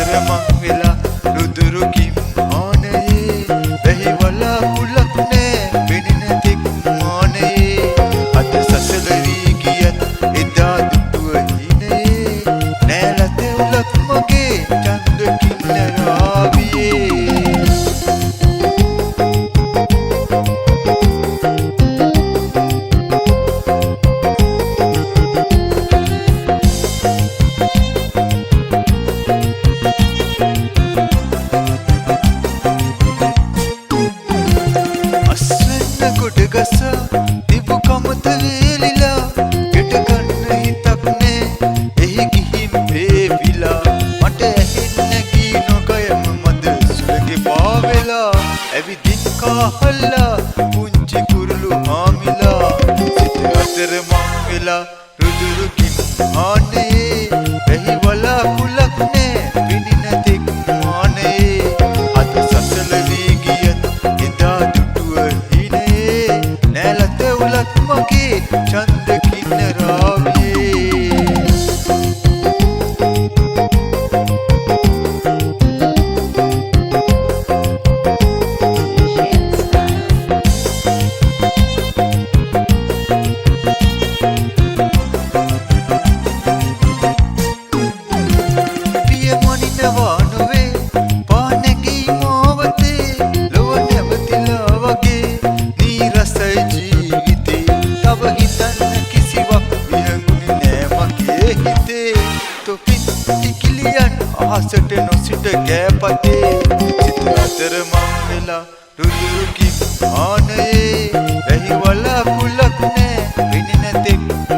අතර මං වෙලා රුදුරුකින් ආනයේ වැහි වලාකුළක් නෑ පෙනෙන තෙක් මානයේ අද සසලවී ගියත් එදා දුටුව හිනයේ නෑල තෙවුලක් මගේ චන්දකින් රාවියේ දිබු කමත වේලිලා ගෙට ගන්න හිතක් නෑ එහි ගිහින් වේවිලා මට ඇහෙන්න ගී නොගයම මද සුළගේ පාවෙලා ඇවිදින් කාහල්ලා පුංචි කුරුළු හාමිලා සිත අතර මං වෙලා රුදුරුකින් ආනයේ වැහි වලාකුළක් නෑ පෙනෙන තෙක් මානයේ අද සසල වී ගියත් එදා දුටුව හිනයේ නෑල තෙවුලක් මගේ චන්දකින් රාවියේ පිය මනිනවා නොවේ පානැගී මාවතේ ලොව නැවතිලා වගේ නීරසයි ජීවිතේ තව හිතන්න කිසිවක් විහඟුනේ නෑ මගේ හිතේ තොපින් ඉකිලියන් අහසට නොසිට ගෑපතේ සිත අතර මං වෙලා රුදුරුකින් ආනයේ වැහි වලාකුළක් නෑ පෙනෙන තෙක්